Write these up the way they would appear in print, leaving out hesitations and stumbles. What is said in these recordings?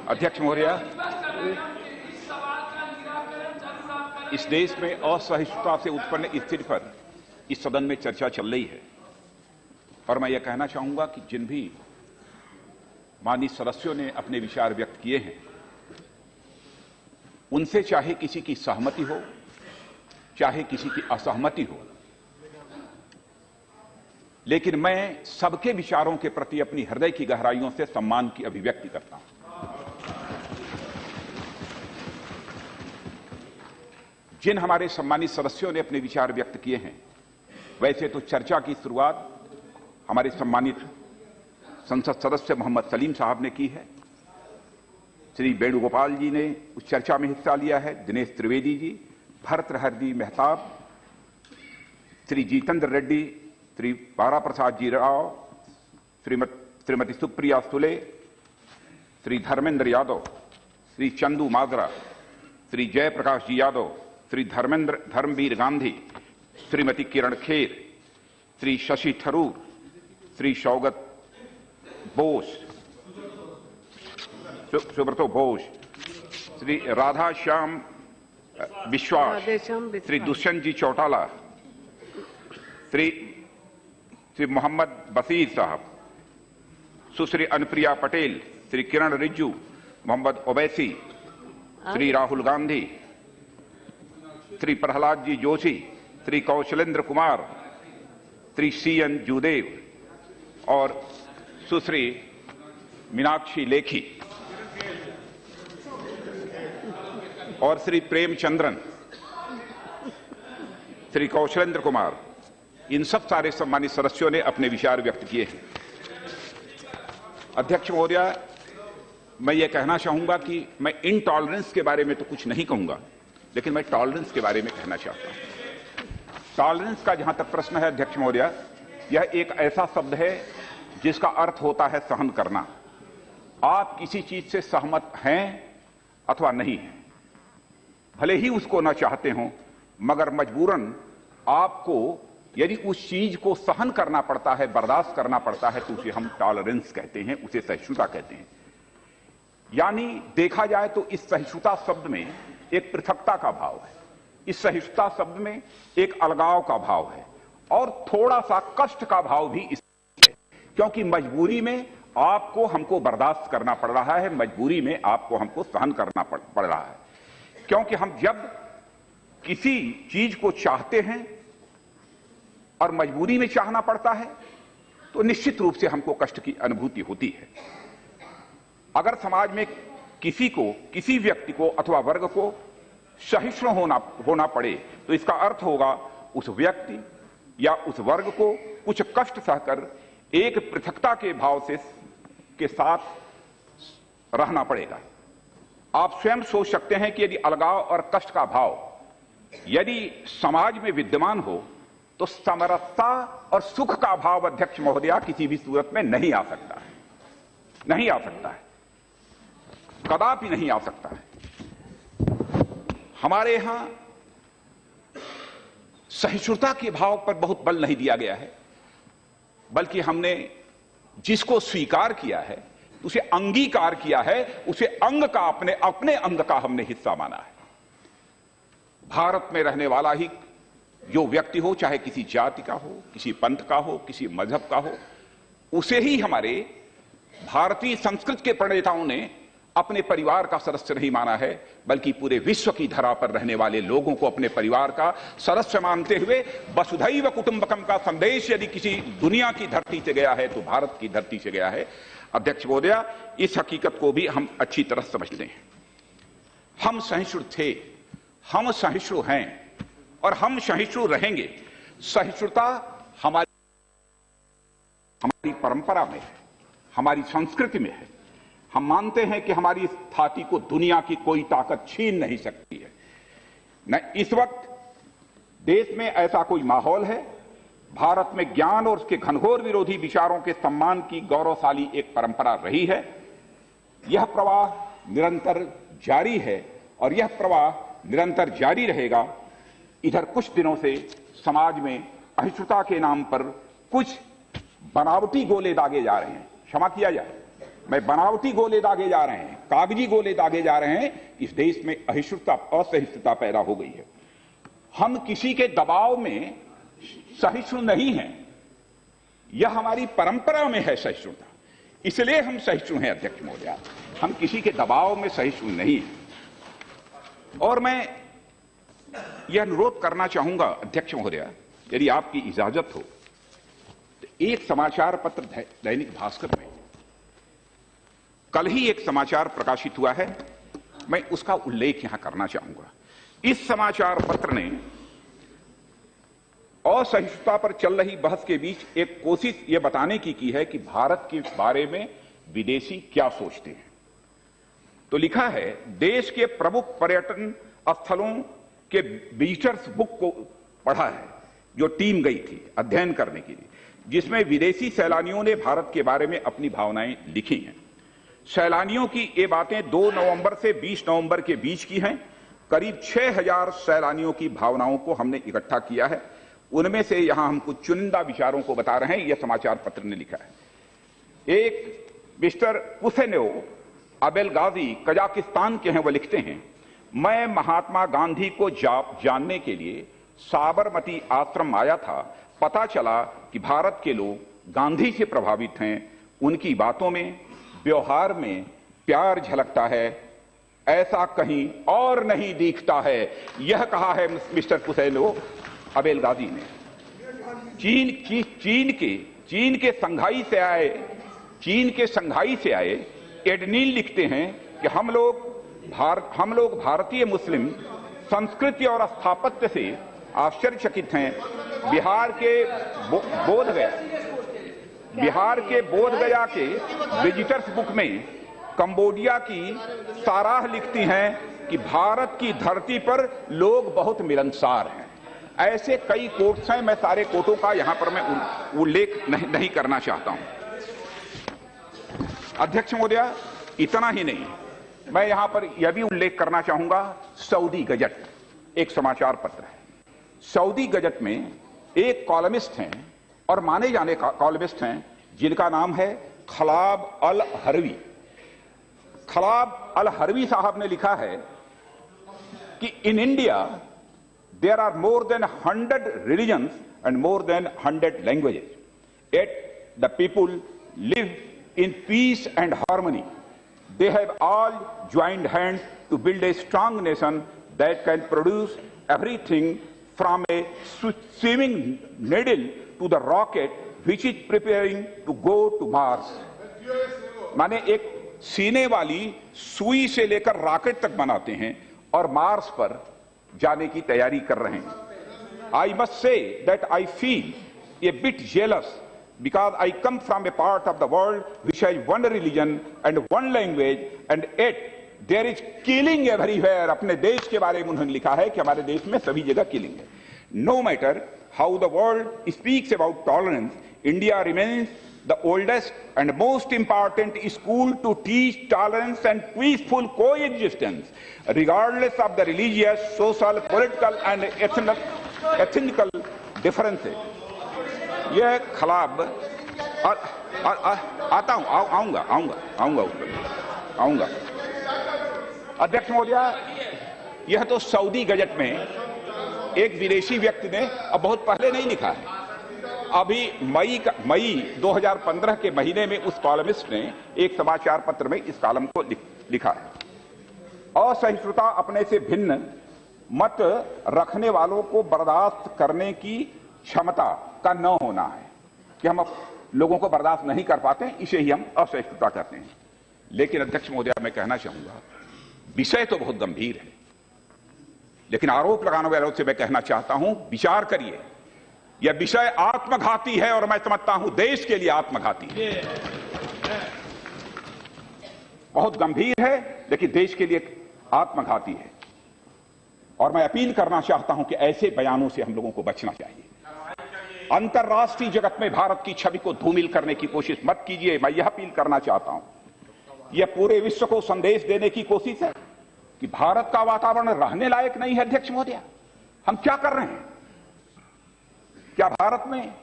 अध्यक्ष महोदय, इस देश में असहिष्णुता से उत्पन्न स्थिति पर इस सदन में चर्चा चल रही है और मैं यह कहना चाहूंगा कि जिन भी माननीय सदस्यों ने अपने विचार व्यक्त किए हैं उनसे चाहे किसी की सहमति हो चाहे किसी की असहमति हो, लेकिन मैं सबके विचारों के प्रति अपनी हृदय की गहराइयों से सम्मान की अभिव्यक्ति करता हूं। जिन हमारे सम्मानित सदस्यों ने अपने विचार व्यक्त किए हैं, वैसे तो चर्चा की शुरुआत हमारे सम्मानित संसद सदस्य मोहम्मद सलीम साहब ने की है। श्री वेणुगोपाल जी ने उस चर्चा में हिस्सा लिया है, दिनेश त्रिवेदी जी, भरतहरि मेहताब, श्री जितेंद्र रेड्डी, श्री बारा प्रसाद जी राव, श्रीमती सुप्रिया सुले, श्री धर्मेंद्र यादव, श्री चंदू माजरा, श्री जयप्रकाश जी यादव, श्री धर्मवीर गांधी, श्रीमती किरण खेर, श्री शशि थरूर, श्री शौगत बोस, सुब्रतो बोस, श्री राधा श्याम विश्वास, श्री दुष्यंत जी चौटाला, श्री मोहम्मद बशीर साहब, सुश्री अनुप्रिया पटेल, श्री किरण रिज्जू, मोहम्मद ओवैसी, श्री राहुल गांधी, श्री प्रहलाद जी जोशी, श्री कौशलेंद्र कुमार, श्री सीएन जूदेव और सुश्री मीनाक्षी लेखी और श्री प्रेमचंद्रन, श्री कौशलेंद्र कुमार, इन सब सारे सम्मानित सदस्यों ने अपने विचार व्यक्त किए हैं। अध्यक्ष महोदय, मैं ये कहना चाहूंगा कि मैं इनटॉलरेंस के बारे में तो कुछ नहीं कहूंगा, लेकिन मैं टॉलरेंस के बारे में कहना चाहता हूं। टॉलरेंस का जहां तक प्रश्न है अध्यक्ष महोदय, यह एक ऐसा शब्द है जिसका अर्थ होता है सहन करना। आप किसी चीज से सहमत हैं अथवा नहीं हैं, भले ही उसको ना चाहते हो, मगर मजबूरन आपको यदि उस चीज को सहन करना पड़ता है, बर्दाश्त करना पड़ता है, तो उसे हम टॉलरेंस कहते हैं, उसे सहिष्णुता कहते हैं। यानी देखा जाए तो इस सहिष्णुता शब्द में एक पृथकता का भाव है, इस सहिष्णुता शब्द में एक अलगाव का भाव है और थोड़ा सा कष्ट का भाव भी इसमें है, क्योंकि मजबूरी में आपको हमको बर्दाश्त करना पड़ रहा है, मजबूरी में आपको हमको सहन करना पड़ रहा है। क्योंकि हम जब किसी चीज को चाहते हैं और मजबूरी में चाहना पड़ता है तो निश्चित रूप से हमको कष्ट की अनुभूति होती है। अगर समाज में किसी को, किसी व्यक्ति को अथवा वर्ग को सहिष्णु होना पड़े तो इसका अर्थ होगा उस व्यक्ति या उस वर्ग को कुछ कष्ट सहकर एक पृथकता के भाव के साथ रहना पड़ेगा। आप स्वयं सोच सकते हैं कि यदि अलगाव और कष्ट का भाव यदि समाज में विद्यमान हो तो समरसता और सुख का भाव अध्यक्ष महोदया किसी भी सूरत में नहीं आ सकता है, नहीं आ सकता है, कदापि नहीं आ सकता है। हमारे यहां सहिष्णुता के भाव पर बहुत बल नहीं दिया गया है, बल्कि हमने जिसको स्वीकार किया है, उसे अंगीकार किया है, उसे अंग का अपने अंग का हमने हिस्सा माना है। भारत में रहने वाला ही जो व्यक्ति हो, चाहे किसी जाति का हो, किसी पंथ का हो, किसी मजहब का हो, उसे ही हमारे भारतीय संस्कृति के प्रणेताओं ने अपने परिवार का सदस्य नहीं माना है, बल्कि पूरे विश्व की धरा पर रहने वाले लोगों को अपने परिवार का सदस्य मानते हुए वसुधैव कुटुंबकम का संदेश यदि किसी दुनिया की धरती से गया है तो भारत की धरती से गया है। अध्यक्ष महोदय, इस हकीकत को भी हम अच्छी तरह समझते हैं। हम सहिष्णु थे, हम सहिष्णु हैं और हम सहिष्णु रहेंगे। सहिष्णुता हमारी परंपरा में है, हमारी संस्कृति में है। हम मानते हैं कि हमारी इस छाती को दुनिया की कोई ताकत छीन नहीं सकती है। न इस वक्त देश में ऐसा कोई माहौल है। भारत में ज्ञान और उसके घनघोर विरोधी विचारों के सम्मान की गौरवशाली एक परंपरा रही है। यह प्रवाह निरंतर जारी है और यह प्रवाह निरंतर जारी रहेगा। इधर कुछ दिनों से समाज में अहिष्णुता के नाम पर कुछ बनावटी गोले दागे जा रहे हैं, क्षमा किया जाए, मैं बनावटी गोले दागे जा रहे हैं, कागजी गोले दागे जा रहे हैं। इस देश में अहिष्णुता, असहिष्णुता पैदा हो गई है। हम किसी के दबाव में सहिष्णु नहीं हैं, यह हमारी परंपरा में है सहिष्णुता, इसलिए हम सहिष्णु हैं अध्यक्ष महोदय। हम किसी के दबाव में सहिष्णु नहीं हैं। और मैं यह अनुरोध करना चाहूंगा अध्यक्ष महोदय, यदि आपकी इजाजत हो, तो एक समाचार पत्र दैनिक भास्कर में कल ही एक समाचार प्रकाशित हुआ है, मैं उसका उल्लेख यहां करना चाहूंगा। इस समाचार पत्र ने असहिष्णुता पर चल रही बहस के बीच एक कोशिश यह बताने की है कि भारत के बारे में विदेशी क्या सोचते हैं। तो लिखा है, देश के प्रमुख पर्यटन स्थलों के विजिटर्स बुक को पढ़ा है, जो टीम गई थी अध्ययन करने के लिए, जिसमें विदेशी सैलानियों ने भारत के बारे में अपनी भावनाएं लिखी हैं। सैलानियों की ये बातें 2 नवंबर से 20 नवंबर के बीच की हैं। करीब 6000 सैलानियों की भावनाओं को हमने इकट्ठा किया है। उनमें से यहां हम कुछ चुनिंदा विचारों को बता रहे हैं, यह समाचार पत्र ने लिखा है। एक मिस्टर पुसेनो अबेलगाजी कजाकिस्तान के हैं, वह लिखते हैं, मैं महात्मा गांधी को जानने के लिए साबरमती आश्रम आया था। पता चला कि भारत के लोग गांधी से प्रभावित हैं। उनकी बातों में, व्यवहार में प्यार झलकता है, ऐसा कहीं और नहीं दिखता है। यह कहा है मिस्टर पुसेनो अबेलगाजी ने। चीन के संघाई से आए एडनील लिखते हैं कि हम लोग भारतीय मुस्लिम संस्कृति और स्थापत्य से आश्चर्यचकित हैं। बिहार के बोधगया के विजिटर्स बुक में कंबोडिया की साराह लिखती हैं कि भारत की धरती पर लोग बहुत मिलनसार हैं। ऐसे कई कोट्स हैं, मैं सारे कोटों का यहां पर मैं उल्लेख नहीं करना चाहता हूं। अध्यक्ष महोदय, इतना ही नहीं, मैं यहां पर यह भी उल्लेख करना चाहूंगा, सऊदी गजट एक समाचार पत्र है। सऊदी गजट में एक कॉलमिस्ट हैं और माने जाने कॉलमिस्ट हैं, जिनका नाम है खलाब अल हरवी। खलाब अल हरवी साहब ने लिखा है कि in India there are more than 100 religions and more than 100 languages, yet the people live in peace and harmony. They have all joined hands to build a strong nation that can produce everything from a swimming needle to the rocket which is preparing to go to Mars. माने एक सीने वाली सुई से लेकर rocket तक बनाते हैं और मार्स पर जाने की तैयारी कर रहे हैं। I must say that I feel a bit jealous because I come from a part of the world which has one religion and one language and yet there is killing everywhere. अपने देश के बारे में उन्होंने लिखा है कि हमारे देश में सभी जगह किलिंग है। No matter how the world speaks about tolerance, India remains the oldest and most important school to teach tolerance and peaceful coexistence, regardless of the religious, social, political and ethnical differences. यह खलाब आता हूं, आऊंगा। अध्यक्ष महोदय, यह तो Saudi gazette में एक विदेशी व्यक्ति ने अब बहुत पहले नहीं लिखा है, अभी मई 2015 के महीने में उस कॉलमिस्ट ने एक समाचार पत्र में इस कॉलम को लिखा है। असहिष्णुता अपने से भिन्न मत रखने वालों को बर्दाश्त करने की क्षमता का न होना है, कि हम लोगों को बर्दाश्त नहीं कर पाते, इसे ही हम असहिष्णुता कहते हैं। लेकिन अध्यक्ष महोदय, मैं कहना चाहूंगा, विषय तो बहुत गंभीर है, लेकिन आरोप लगाने वालों से मैं कहना चाहता हूं, विचार करिए। यह विषय आत्मघाती है और मैं समझता हूं देश के लिए आत्मघाती है। बहुत गंभीर है, लेकिन देश के लिए आत्मघाती है। और मैं अपील करना चाहता हूं कि ऐसे बयानों से हम लोगों को बचना चाहिए। अंतर्राष्ट्रीय जगत में भारत की छवि को धूमिल करने की कोशिश मत कीजिए, मैं यह अपील करना चाहता हूं। यह पूरे विश्व को संदेश देने की कोशिश है कि भारत का वातावरण रहने लायक नहीं है। अध्यक्ष महोदय, हम क्या कर रहे हैं? क्या भारत में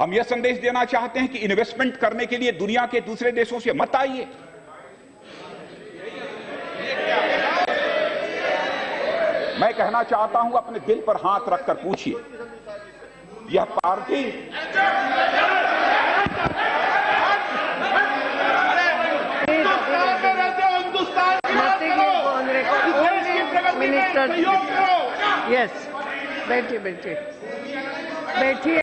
हम यह संदेश देना चाहते हैं कि इन्वेस्टमेंट करने के लिए दुनिया के दूसरे देशों से मत आइए। मैं कहना चाहता हूं, अपने दिल पर हाथ रखकर पूछिए, यह पार्टी यस, बैठिए बैठिए बैठिए।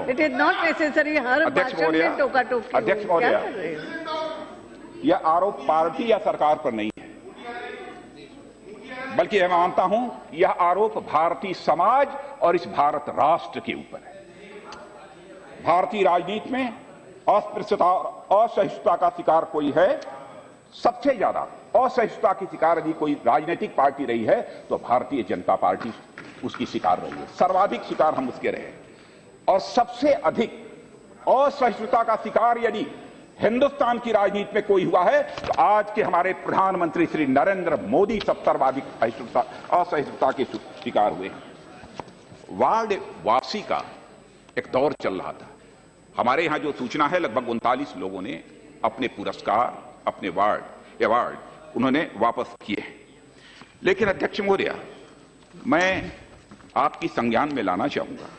इट इज नॉट नेसेसरी हर भाषण में टोका टोकी। अध्यक्ष महोदया, यह आरोप पार्टी या सरकार पर नहीं है, बल्कि मैं मानता हूं यह आरोप भारतीय समाज और इस भारत राष्ट्र के ऊपर है। भारतीय राजनीति में अस्पृश्यता और असहिष्णुता का शिकार कोई है, सबसे ज्यादा असहिष्णुता की शिकार यदि कोई राजनीतिक पार्टी रही है तो भारतीय जनता पार्टी उसकी शिकार रही है। सर्वाधिक शिकार हम उसके रहे और सबसे अधिक असहिष्णुता का शिकार यदि हिंदुस्तान की राजनीति में कोई हुआ है तो आज के हमारे प्रधानमंत्री श्री नरेंद्र मोदी सब सर्वाधिक असहिष्णुता के शिकार हुए। वार्ड वापसी का एक दौर चल रहा था। हमारे यहां जो सूचना है, लगभग 39 लोगों ने अपने पुरस्कार, अपने अवार्ड उन्होंने वापस किए। लेकिन अध्यक्ष महोदया, मैं आपकी संज्ञान में लाना चाहूंगा,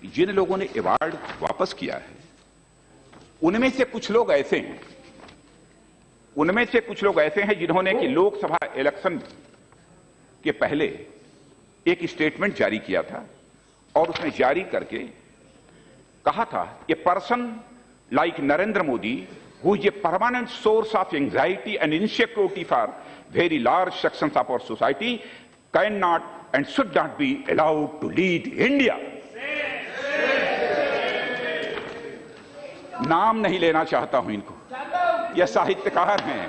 जिन लोगों ने अवार्ड वापस किया है उनमें से कुछ लोग ऐसे हैं जिन्होंने कि लोकसभा इलेक्शन के पहले एक स्टेटमेंट जारी किया था और उसमें जारी करके कहा था, a person like Narendra Modi who is a permanent source of anxiety and insecurity for very large sections of our society cannot and should not be allowed to lead India। नाम नहीं लेना चाहता हूं इनको। यह साहित्यकार हैं,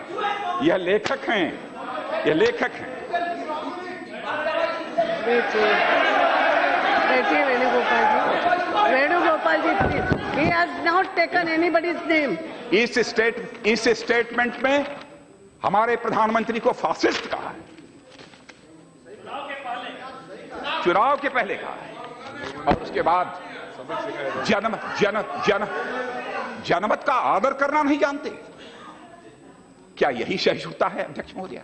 यह लेखक हैं। Venugopal ji, please. He has not taken anybody's name। इस स्टेटमेंट में हमारे प्रधानमंत्री को फासिस्ट कहा है, चुनाव के पहले कहा है, और उसके बाद जनमत का आदर करना नहीं जानते। क्या यही सहिष्णुता है अध्यक्ष महोदया?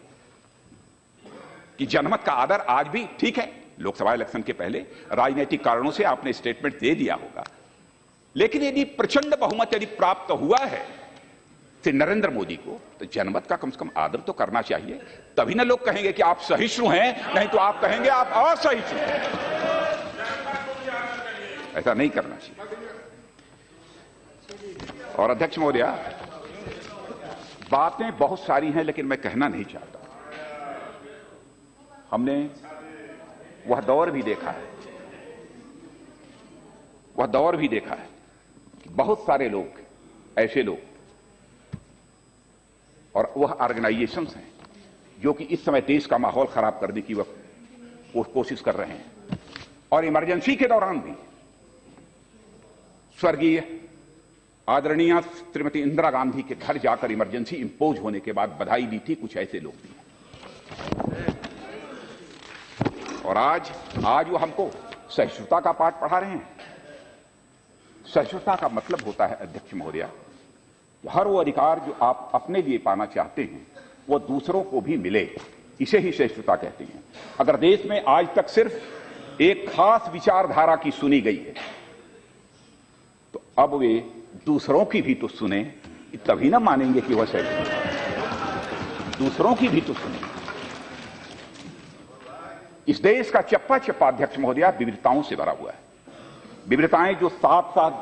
कि जनमत का आदर आज भी ठीक है, लोकसभा इलेक्शन के पहले राजनीतिक कारणों से आपने स्टेटमेंट दे दिया होगा, लेकिन यदि प्रचंड बहुमत यदि प्राप्त हुआ है श्री नरेंद्र मोदी को, तो जनमत का कम से कम आदर तो करना चाहिए। तभी ना लोग कहेंगे कि आप सहिष्णु हैं, नहीं तो आप कहेंगे आप असहिष्णु हैं। ऐसा नहीं करना चाहिए। और अध्यक्ष महोदया, बातें बहुत सारी हैं लेकिन मैं कहना नहीं चाहता। हमने वह दौर भी देखा है कि बहुत सारे लोग, ऐसे लोग और वह ऑर्गेनाइजेशंस हैं जो कि इस समय देश का माहौल खराब करने की वह कोशिश कर रहे हैं। और इमरजेंसी के दौरान भी स्वर्गीय आदरणीय श्रीमती इंदिरा गांधी के घर जाकर इमरजेंसी इंपोज होने के बाद बधाई दी थी कुछ ऐसे लोग भी। और आज वो हमको सहिष्णुता का पाठ पढ़ा रहे हैं। सहिष्णुता का मतलब होता है अध्यक्ष महोदया, हर वो अधिकार जो आप अपने लिए पाना चाहते हैं वो दूसरों को भी मिले, इसे ही सहिष्णुता कहते हैं। अगर देश में आज तक सिर्फ एक खास विचारधारा की सुनी गई है तो अब वे दूसरों की भी तो सुने, तभी ना मानेंगे कि वह सहिष्णुता है। दूसरों की भी तो सुने। इस देश का चप्पा चप्पा अध्यक्ष महोदया विविधताओं से भरा हुआ है। विविधताएं जो साथ साथ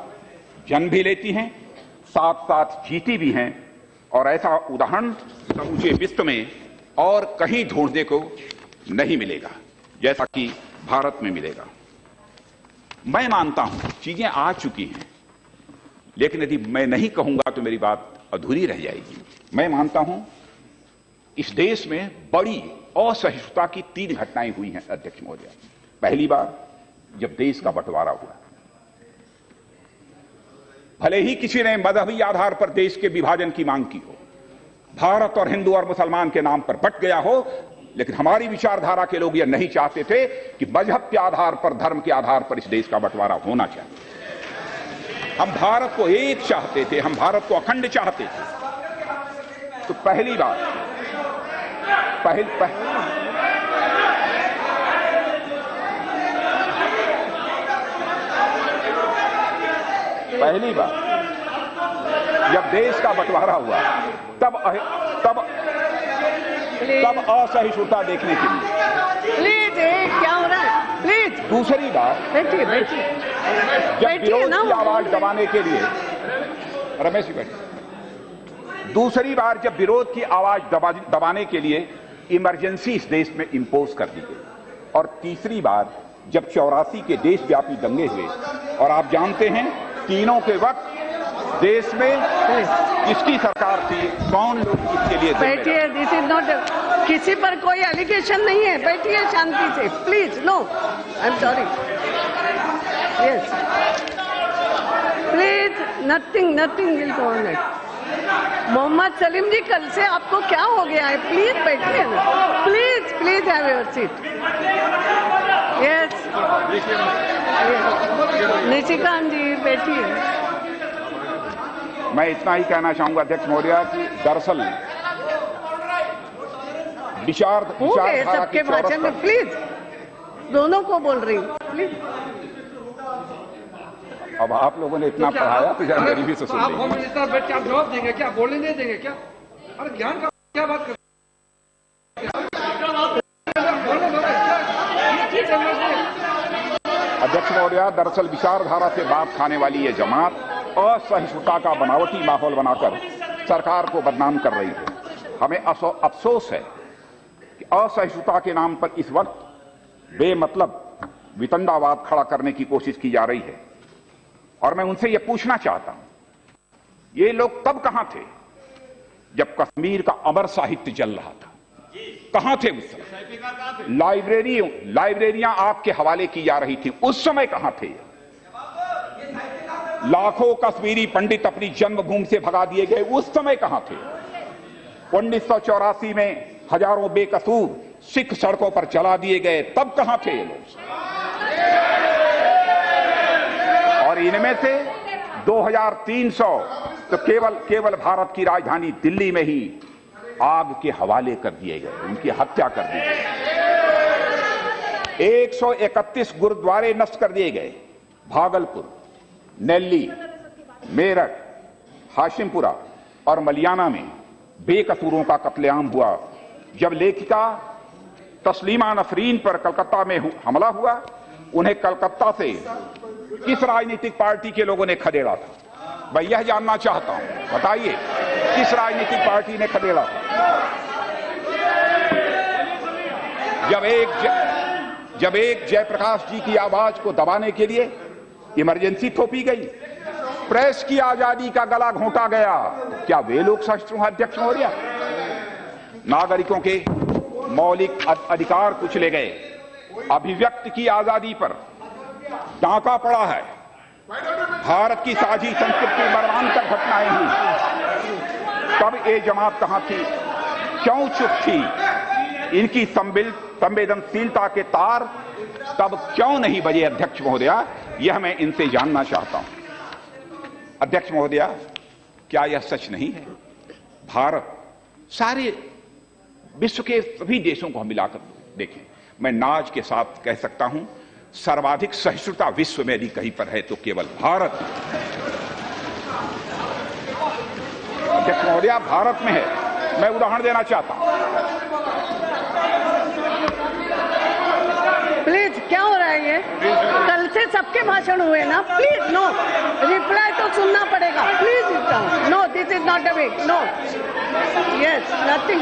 जन्म भी लेती हैं, साथ साथ जीती भी हैं, और ऐसा उदाहरण समूचे विश्व में और कहीं ढूंढने को नहीं मिलेगा जैसा कि भारत में मिलेगा। मैं मानता हूं चीजें आ चुकी हैं, लेकिन यदि मैं नहीं कहूंगा तो मेरी बात अधूरी रह जाएगी। मैं मानता हूं इस देश में बड़ी असहिष्णुता की 3 घटनाएं हुई हैं अध्यक्ष महोदय। पहली बार जब देश का बंटवारा हुआ, भले ही किसी ने मजहबी आधार पर देश के विभाजन की मांग की हो, भारत और हिंदू और मुसलमान के नाम पर बंट गया हो, लेकिन हमारी विचारधारा के लोग यह नहीं चाहते थे कि मजहब के आधार पर, धर्म के आधार पर इस देश का बंटवारा होना चाहिए। हम भारत को एक चाहते थे, हम भारत को अखंड चाहते थे। तो पहली बात जब देश का बंटवारा हुआ तब असहिष्णुता देखने के लिए। प्लीज, क्या हो रहा है? प्लीज। दूसरी बात, बैठिए। जब विरोध की आवाज दबाने के लिए, रमेश जी बैठिए। दूसरी बार जब विरोध की आवाज दबाने के लिए इमरजेंसी इस देश में इंपोज कर दी गई, और तीसरी बार जब 84 के देशव्यापी दंगे हुए, और आप जानते हैं तीनों के वक्त देश में किसकी सरकार थी, कौन लोग इसके लिए। बैठिए, दिस इज नॉट, किसी पर कोई एलिगेशन नहीं है, बैठिए शांति से please. No, I am sorry. Yes please, nothing will go on it. Mohammed Salim ji, कल से आपको क्या हो गया है? प्लीज बैठिए ना, please have your seat. Yes, Nishikant ji बैठिए। मैं इतना ही कहना चाहूंगा अध्यक्ष महोदय कि दरअसल विचारधारा सबके भाषण में प्लीज, दोनों को बोल रही हूँ प्लीज। अब आप लोगों ने इतना पढ़ाया तो जरा गरीबी से सुन लीजिए। आप होम मिनिस्टर बैठ के आप जवाब देंगे क्या? बोलने नहीं देंगे क्या? अरे ज्ञान का क्या बात कर अध्यक्ष महोदय, दरअसल विचारधारा से बात खाने वाली ये जमात असहिष्णुता का बनावटी माहौल बनाकर सरकार को बदनाम कर रही है। हमें अफसोस है कि असहिष्णुता के नाम पर इस वक्त बेमतलब वितंडावाद खड़ा करने की कोशिश की जा रही है। और मैं उनसे यह पूछना चाहता हूं, ये लोग तब कहां थे जब कश्मीर का अमर साहित्य चल रहा था? कहां थे उस समय? लाइब्रेरियां आपके हवाले की जा रही थी, उस समय कहां थे? लाखों कश्मीरी पंडित अपनी जन्मभूमि से भगा दिए गए, उस समय कहां थे? 1984 में हजारों बेकसूर सिख सड़कों पर जला दिए गए, तब कहां थे ये लोग? और इनमें से 2300 तो केवल भारत की राजधानी दिल्ली में ही आग के हवाले कर दिए गए, उनकी हत्या कर दी गई। 131 गुरुद्वारे नष्ट कर दिए गए। भागलपुर, नेल्ली, मेरठ, हाशिमपुरा और मलियाना में बेकसूरों का कत्लेआम हुआ। जब लेखिका तस्लीमा नफरीन पर कलकत्ता में हमला हुआ, उन्हें कलकत्ता से किस राजनीतिक पार्टी के लोगों ने खदेड़ा था? मैं यह जानना चाहता हूं, बताइए किस राजनीतिक पार्टी ने खदेड़ा था? जब एक जयप्रकाश जी की आवाज को दबाने के लिए इमरजेंसी थोपी गई, प्रेस की आजादी का गला घोंटा गया, क्या वे लोग सहिष्णु हैं अध्यक्ष महोदय? नागरिकों के मौलिक अधिकार कुचले गए, अभिव्यक्ति की आजादी पर डांका पड़ा है, भारत की साझी संस्कृति मर्मांतक घटनाएं हुई, तब ये जमात कहां थी? क्यों चुप थी? इनकी संवेदनशीलता के तार तब क्यों नहीं बजे अध्यक्ष महोदय? यह मैं इनसे जानना चाहता हूं। अध्यक्ष महोदय, क्या यह सच नहीं है? भारत सारे विश्व के सभी देशों को हम मिलाकर देखें, मैं नाज के साथ कह सकता हूं, सर्वाधिक सहिष्णुता विश्व में यदि कहीं पर है तो केवल भारत। अध्यक्ष महोदय, भारत में है। मैं उदाहरण देना चाहता हूं। प्लीज, क्या हो रहा है ये? कल से सबके भाषण हुए ना, प्लीज नो, रिप्लाई तो सुनना पड़ेगा। Please no, this is not a way, no, yes, nothing,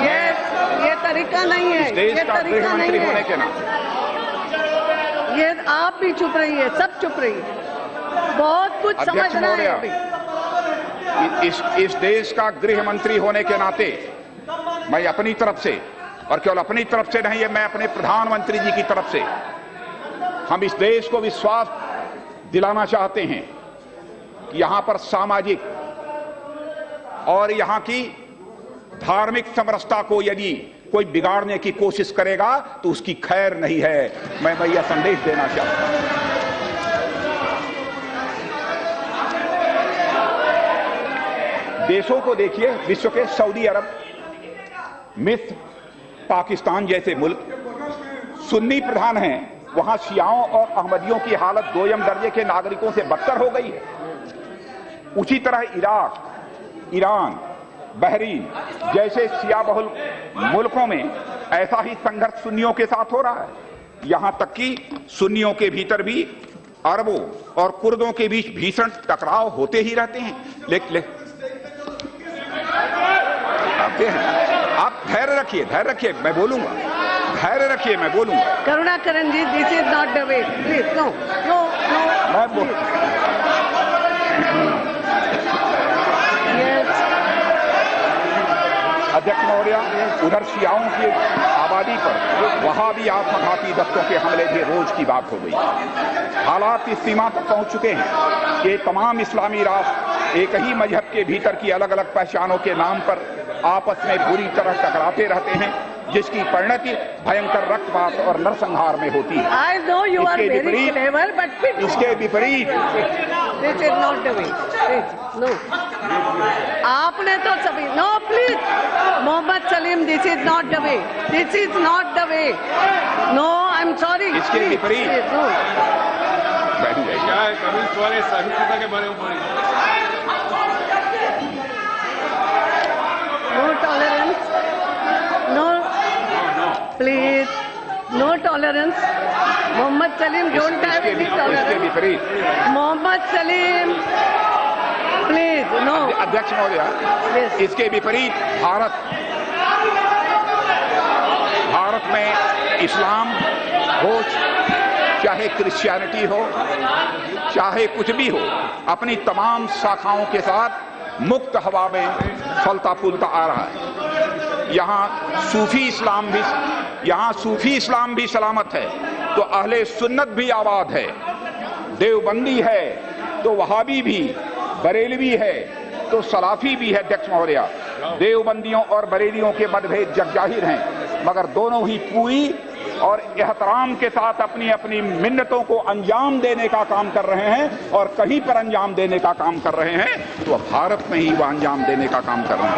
yes, ये तरीका नहीं है, ये तरीका नहीं है। ये आप भी चुप रहिए, सब चुप रहिए, बहुत कुछ समझना है अभी। इस देश का गृह मंत्री होने के नाते मैं अपनी तरफ से, और केवल अपनी तरफ से नहीं है, मैं अपने प्रधानमंत्री जी की तरफ से हम इस देश को विश्वास दिलाना चाहते हैं कि यहां पर सामाजिक और यहां की धार्मिक समरसता को यदि कोई बिगाड़ने की कोशिश करेगा तो उसकी खैर नहीं है। मैं यह संदेश देना चाहता हूं। देशों को देखिए, विश्व के सऊदी अरब, मिस्र, पाकिस्तान जैसे मुल्क सुन्नी प्रधान हैं, वहां शियाओं और अहमदियों की हालत दोयम दर्जे के नागरिकों से बदतर हो गई है। उसी तरह इराक, ईरान, बहरीन जैसे शिया बहुल मुल्कों में ऐसा ही संघर्ष सुन्नियों के साथ हो रहा है। यहां तक कि सुन्नियों के भीतर भी अरबों और कुर्दों के बीच भीषण टकराव होते ही रहते हैं। लेकिन आप धैर्य रखिए, मैं बोलूंगा, धैर्य रखिए, मैं बोलूंगा। Karunakaran ji, this is not the way, please, no no no. अध्यक्ष महोदय, उधर शियाओं की आबादी पर वहां भी आत्मघाती दस्तों के हमले भी रोज की बात हो गई। हालात इस सीमा तक पहुंच चुके हैं कि तमाम इस्लामी राष्ट्र एक ही मजहब के भीतर की अलग अलग पहचानों के नाम पर आपस में बुरी तरह टकराते रहते हैं, जिसकी परिणति भयंकर रक्तपात और नरसंहार में होती है। I know you are very clever, but इसके विपरीत this is not the way. No. आपने तो सभी no please Mohammad Salim, this is not the way, this is not the way, no I am sorry. इसके विपरीत क्या है कम्युनिस्ट वाले सहिष्णुता के बारे में बोलिए। No tolerance, no please, no tolerance. Mohammad Salim don't have any tolerance. Mohammad Salim please, no. अध्यक्ष महोदय, इसके विपरीत भारत में इस्लाम हो, चाहे क्रिश्चियनिटी हो, चाहे कुछ भी हो, अपनी तमाम शाखाओं के साथ मुक्त हवा में फलता फूलता आ रहा है। यहाँ सूफी इस्लाम भी सलामत है तो अहले सुन्नत भी आबाद है, देवबंदी है तो वहाबी भी, बरेलवी है तो सलाफी भी है। अध्यक्ष महोदय, देवबंदियों और बरेलियों के मतभेद जगजाहिर हैं, मगर दोनों ही पूरी और एहतराम के साथ अपनी अपनी मिन्नतों को अंजाम देने का काम कर रहे हैं, और कहीं पर अंजाम देने का काम कर रहे हैं तो भारत में ही वह अंजाम देने का काम कर रहे हैं।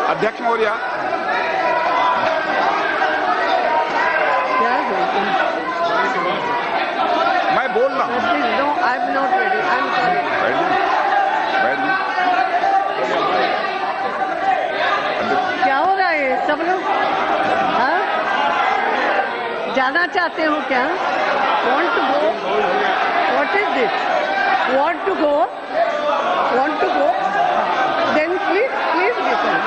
अध्यक्ष महोदय, मैं बोल रहा हूं। No, I am not ready, I am sorry. क्या हो रहा है सब लोग? हाँ, जाना चाहते हो क्या? Want to go? What is this? Want to go? Want to go? Then please listen.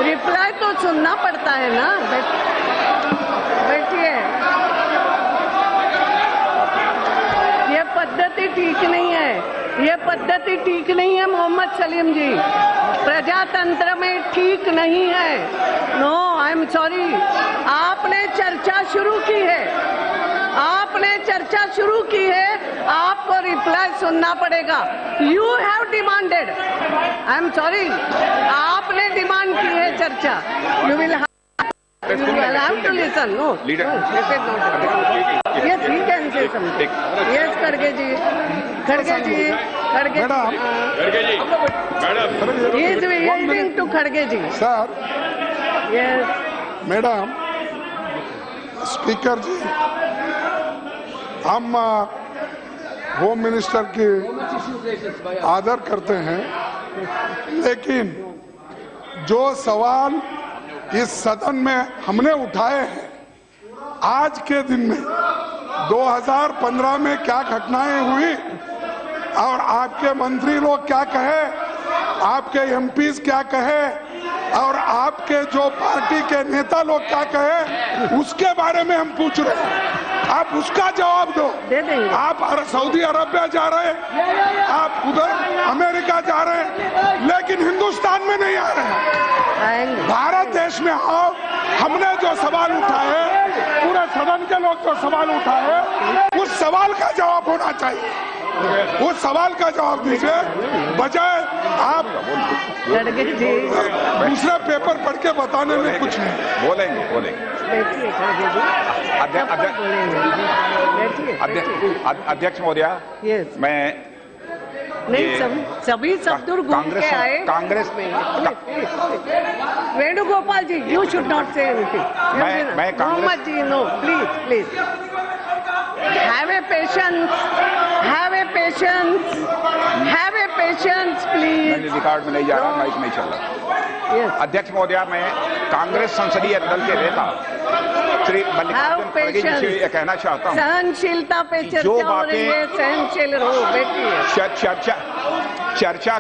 Reply तो सुनना पड़ता है ना। बैठिए, ये पद्धति ठीक नहीं है, ये पद्धति ठीक नहीं है मोहम्मद सलीम जी, प्रजातंत्र में ठीक नहीं है। No, I am sorry. आपने चर्चा शुरू की है, आपको रिप्लाई सुनना पड़ेगा। You have demanded, I am sorry, आपने डिमांड की है चर्चा। You will have to listen. No, Leader. No, this is not. Yes, he can say something. Yes, खड़गे जी, he is yielding to खड़गे ji. Sir, Yes. Madam, speaker ji, हम home minister की आदर करते हैं, लेकिन जो सवाल इस सदन में हमने उठाए हैं, आज के दिन में 2015 में क्या घटनाएं हुई और आपके मंत्री लोग क्या कहे, आपके एमपीज क्या कहे और आपके जो पार्टी के नेता लोग क्या कहे, उसके बारे में हम पूछ रहे हैं। आप उसका जवाब दो। आप सऊदी अरबिया जा रहे हैं, आप उधर अमेरिका जा रहे हैं, लेकिन हिंदुस्तान में नहीं आ रहे हैं। भारत देश में आओ। हमने जो सवाल उठाए, पूरे सदन के लोग जो सवाल उठाए, उस सवाल का जवाब होना चाहिए। उस सवाल का जवाब दीजिए, बजाय आप खड़गे जी दूसरा पेपर पढ़ के बताने में कुछ नहीं। बोलेंगे बैठिए, खड़गे जी अध्यक्ष बैठिए, बैठिए। अध्यक्ष महोदया, यस मैं नहीं, सभी सब दूर घूम के आए कांग्रेस में Venugopal ji, you should not say anything. मैं Mohammed ji, no please please have a patience, have a patience, have a patience please. मैंने रिकॉर्ड में नहीं जा रहा, माइक नहीं चल रहा। यस अध्यक्ष महोदया, मैं कांग्रेस संसदीय दल के नेता श्री मल्लिकार्जुन खड़गे जी से यह कहना चाहता हूं, सहनशीलता पे चर्चा हो रही है, सहनशील रहो, बैठिए। चर्चा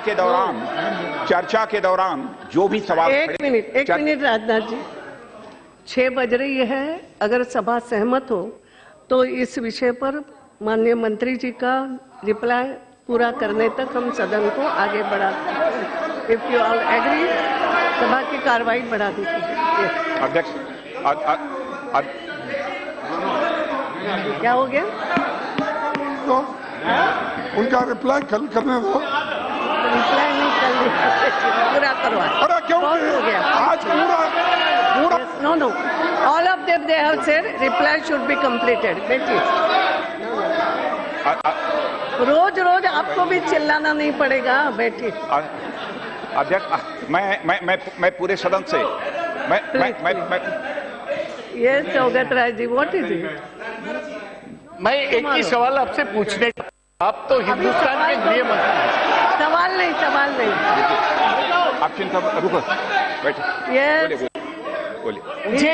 के दौरान जो भी सवाल एक मिनट राजनाथ जी, 6 बज रही है। अगर सभा सहमत हो तो इस विषय पर माननीय मंत्री जी का रिप्लाई पूरा करने तक हम सदन को आगे बढ़ाते हैं। इफ यू ऑल एग्री, सभा की कार्रवाई बढ़ा दीजिए। अध्यक्ष क्या हो गया? तो उनका रिप्लाई कल करने दो। रिप्लाई नहीं कर पूरा करवा। अरे क्यों बहुत हो गया। आज पूरा know all of them they have said reply should be completed. बैठिए, रोज रोज आपको भी चिल्लाना नहीं पड़ेगा, बैठिए। अध्यक्ष, मैं पूरे सदन से मैं yes Saugata Roy ji, what is it? मैं एक ही सवाल आपसे पूछने, आप तो हिंदुस्तान के नियम सवाल नहीं आप चिंता रुको, बैठे। यस बोलिए। मुझे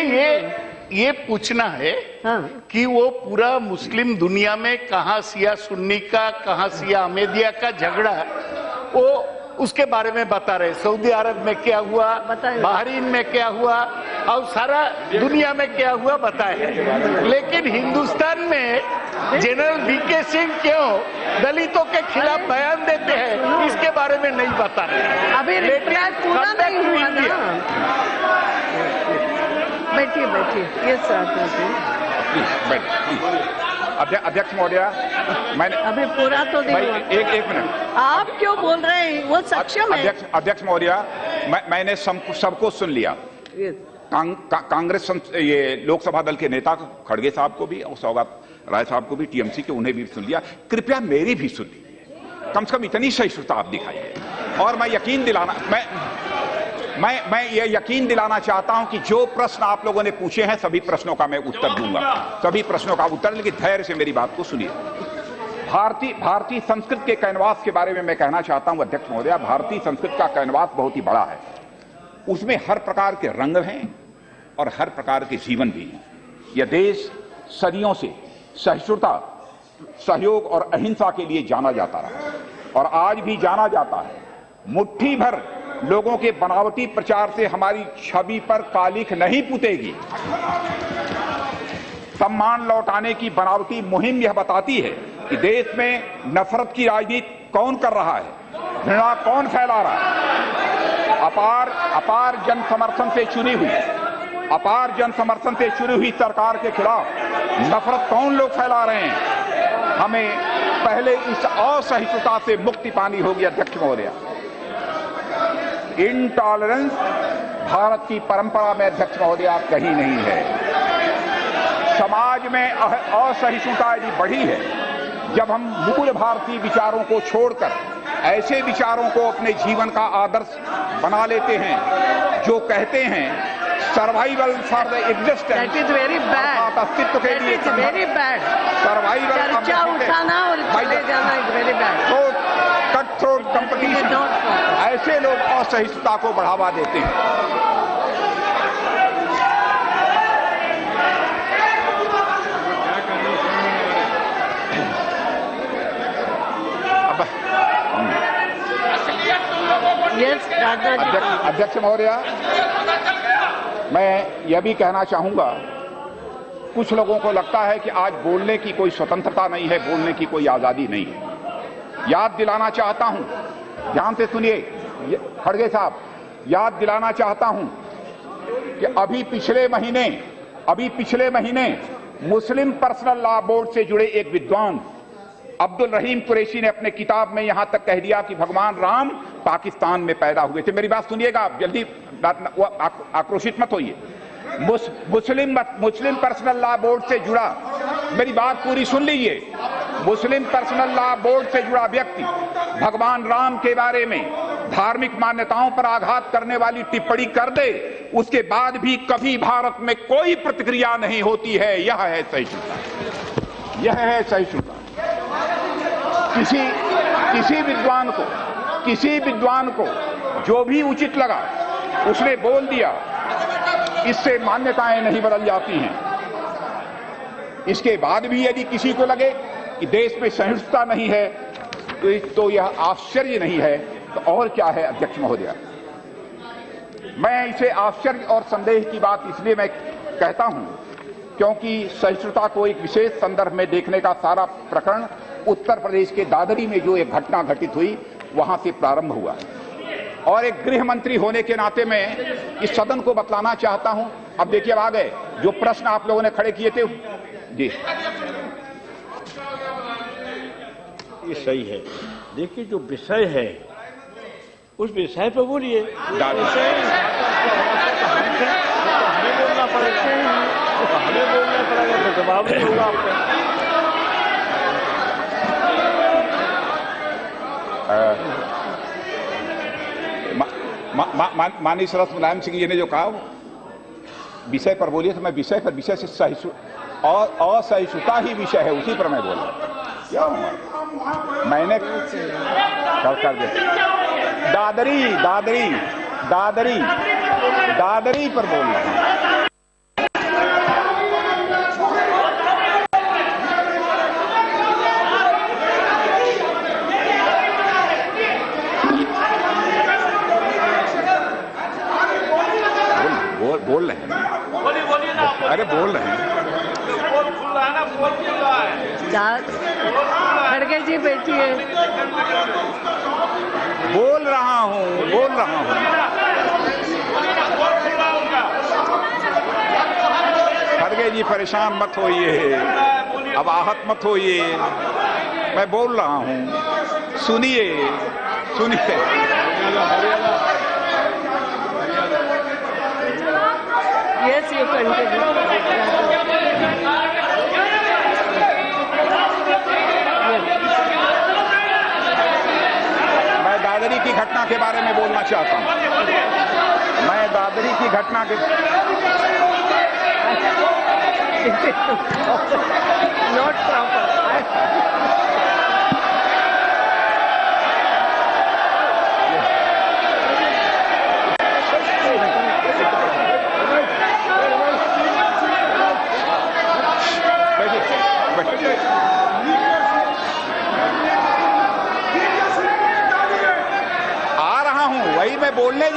ये पूछना है हाँ कि वो पूरा मुस्लिम दुनिया में कहाँ शिया सुन्नी का, कहाँ शिया अहमदिया का झगड़ा, वो उसके बारे में बता रहे। सऊदी अरब में क्या हुआ, बहरीन में क्या हुआ और सारा दुनिया में क्या हुआ बताए, लेकिन हिंदुस्तान में जनरल वीके सिंह क्यों दलितों के खिलाफ बयान देते हैं, इसके बारे में नहीं बता रहे। अभी रिप्लाई पूरा नहीं हुआ ना। बैठिए, यस अध्यक्ष महोदया, मैंने अभी पूरा तो नहीं हुआ। एक मिनट, आप क्यों बोल रहे हैं? वो सक्षम है। अध्यक्ष महोदया, मैंने सबको सुन लिया। कांग्रेस ये लोकसभा दल के नेता खड़गे साहब को भी और सौगत राय साहब को भी, टीएमसी के, उन्हें भी सुन लिया। कृपया मेरी भी सुन लीजिए, कम से कम इतनी सहिष्णुता आप दिखाइए। और मैं ये यकीन दिलाना चाहता हूं कि जो प्रश्न आप लोगों ने पूछे हैं सभी प्रश्नों का मैं उत्तर दूंगा, सभी प्रश्नों का उत्तर, लेकिन धैर्य से मेरी बात को सुनिए। भारतीय संस्कृत के कैनवास के बारे में मैं कहना चाहता हूं अध्यक्ष महोदया, भारतीय संस्कृत का कैनवास बहुत ही बड़ा है। उसमें हर प्रकार के रंग हैं और हर प्रकार के जीवन भी हैं। यह देश सदियों से सहिष्णुता, सहयोग और अहिंसा के लिए जाना जाता रहा और आज भी जाना जाता है। मुट्ठी भर लोगों के बनावटी प्रचार से हमारी छवि पर कालिख नहीं पुतेगी। सम्मान लौटाने की बनावटी मुहिम यह बताती है कि देश में नफरत की राजनीति कौन कर रहा है, घृणा कौन फैला रहा है। अपार जन समर्थन से चुनी हुई सरकार के खिलाफ नफरत कौन लोग फैला रहे हैं। हमें पहले इस असहिष्णुता से मुक्ति पानी होगी अध्यक्ष महोदया। इंटॉलरेंस भारत की परंपरा में अध्यक्ष महोदया कहीं नहीं है। समाज में असहिष्णुता यदि बढ़ी है जब हम मूल भारतीय विचारों को छोड़कर ऐसे विचारों को अपने जीवन का आदर्श बना लेते हैं जो कहते हैं survival for the existence. That is very bad, अस्तित्व के लिए वेरी बैड। सर्वाइवल चर्चा उठाना और चले जाना इज वेरी बैड। तो कट थ्रोट कंपटीशन, ऐसे लोग असहिष्णुता को बढ़ावा देते हैं। अध्यक्ष महोदया, मैं यह भी कहना चाहूंगा, कुछ लोगों को लगता है कि आज बोलने की कोई स्वतंत्रता नहीं है, बोलने की कोई आजादी नहीं है। याद दिलाना चाहता हूं, ध्यान से सुनिए खड़गे साहब, याद दिलाना चाहता हूं कि अभी पिछले महीने मुस्लिम पर्सनल लॉ बोर्ड से जुड़े एक विद्वान अब्दुल रहीम कुरैशी ने अपने किताब में यहां तक कह दिया कि भगवान राम पाकिस्तान में पैदा हुए थे। मेरी बात सुनिएगा, आप जल्दी आक्रोशित मत होइए। मुस्लिम पर्सनल लॉ बोर्ड से जुड़ा, मेरी बात पूरी सुन लीजिए, मुस्लिम पर्सनल लॉ बोर्ड से जुड़ा व्यक्ति भगवान राम के बारे में धार्मिक मान्यताओं पर आघात करने वाली टिप्पणी कर दे, उसके बाद भी कभी भारत में कोई प्रतिक्रिया नहीं होती है। यह है सहिष्णुता, यह है सहिष्णुता। किसी विद्वान को जो भी उचित लगा उसने बोल दिया, इससे मान्यताएं नहीं बदल जाती हैं। इसके बाद भी यदि किसी को लगे कि देश में सहिष्णुता नहीं है तो यह आश्चर्य नहीं है तो और क्या है अध्यक्ष महोदय। मैं इसे आश्चर्य और संदेह की बात इसलिए मैं कहता हूं क्योंकि सहिष्णुता को एक विशेष संदर्भ में देखने का सारा प्रकरण उत्तर प्रदेश के दादरी में जो एक घटना घटित हुई वहां से प्रारंभ हुआ और एक गृह मंत्री होने के नाते मैं इस सदन को बतलाना चाहता हूं। अब देखिए, अब आ गए जो प्रश्न आप लोगों ने खड़े किए थे जी, ये सही है। देखिए, जो विषय है उस विषय पे बोलिए। हमें बोलना पड़ेगा, हमें बोलना पड़ेगा तो जवाब नहीं होगा आपको। माननीय सदस्य मुलायम सिंह जी ने जो कहा विषय पर बोलिए, तो मैं विषय से असहिष्णुता ही विषय है, उसी पर मैं बोल रहा हूं। क्या मैंने कर दिया दादरी पर बोल रहा हूं। बोल रहे हैं, अरे बोल रहे हैं। खड़गे जी बैठिए। बोल रहा हूं। खड़गे जी परेशान मत होइए, अब आहत मत होइए, मैं बोल रहा हूं, सुनिए। Yes, you continue. मैं दादरी की घटना के बारे में बोलना चाहता हूं। मैं दादरी की घटना के Not proper. वही मैं बोलने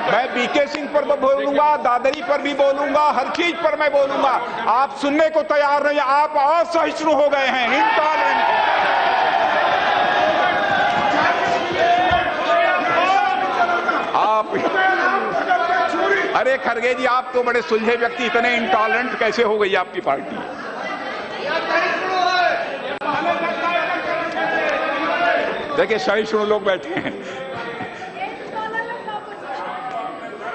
मैं बीके सिंह पर तो बोलूंगा, दादरी पर भी बोलूंगा, हर चीज पर मैं बोलूंगा। आप सुनने को तैयार नहीं, आप असहिष्णु हो गए हैं, इंटॉलरेंट। आप अरे खड़गे जी, आप तो बड़े सुलझे व्यक्ति, इतने इंटॉलरेंट कैसे हो गई आपकी पार्टी? देखिए, सहिष्णु लोग बैठे हैं।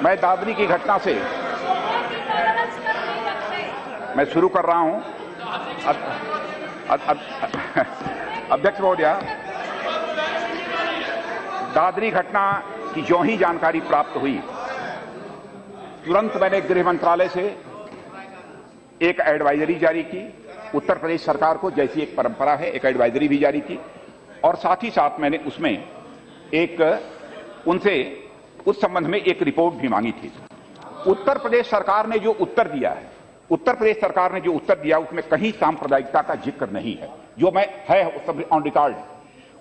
मैं दादरी की घटना से मैं शुरू कर रहा हूं। अध्यक्ष महोदय, दादरी घटना की जो ही जानकारी प्राप्त हुई, तुरंत मैंने गृह मंत्रालय से एक एडवाइजरी जारी की। उत्तर प्रदेश सरकार को जैसी एक परंपरा है, एक एडवाइजरी भी जारी की और साथ ही साथ मैंने उसमें उनसे उस संबंध में एक रिपोर्ट भी मांगी थी। उत्तर प्रदेश सरकार ने जो उत्तर दिया है, उसमें कहीं सांप्रदायिकता का जिक्र नहीं है। जो मैं है सब ऑन रिकॉर्ड,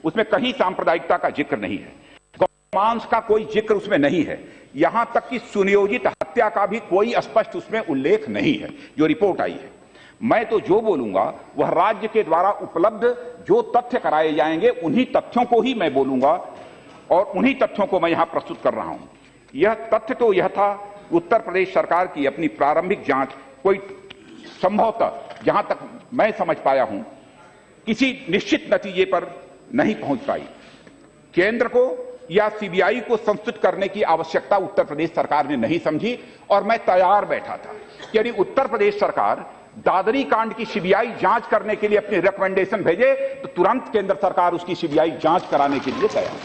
उसमें कहीं सांप्रदायिकता का जिक्र नहीं है, गौमांस का कोई जिक्र उसमें नहीं है, यहां तक कि सुनियोजित हत्या का भी कोई स्पष्ट उसमें उल्लेख नहीं है जो रिपोर्ट आई है। मैं तो जो बोलूंगा वह राज्य के द्वारा उपलब्ध जो तथ्य कराए जाएंगे उन्हीं तथ्यों को ही मैं बोलूंगा और उन्हीं तथ्यों को मैं यहां प्रस्तुत कर रहा हूं। यह तथ्य तो यह था, उत्तर प्रदेश सरकार की अपनी प्रारंभिक जांच कोई संभवतः, जहां तक मैं समझ पाया हूं, किसी निश्चित नतीजे पर नहीं पहुंच पाई। केंद्र को या सीबीआई को संस्तुत करने की आवश्यकता उत्तर प्रदेश सरकार ने नहीं समझी और मैं तैयार बैठा था कि यदि उत्तर प्रदेश सरकार दादरी कांड की सीबीआई जांच करने के लिए अपनी रिकमेंडेशन भेजे तो तुरंत केंद्र सरकार उसकी सीबीआई जांच कराने के लिए तैयार,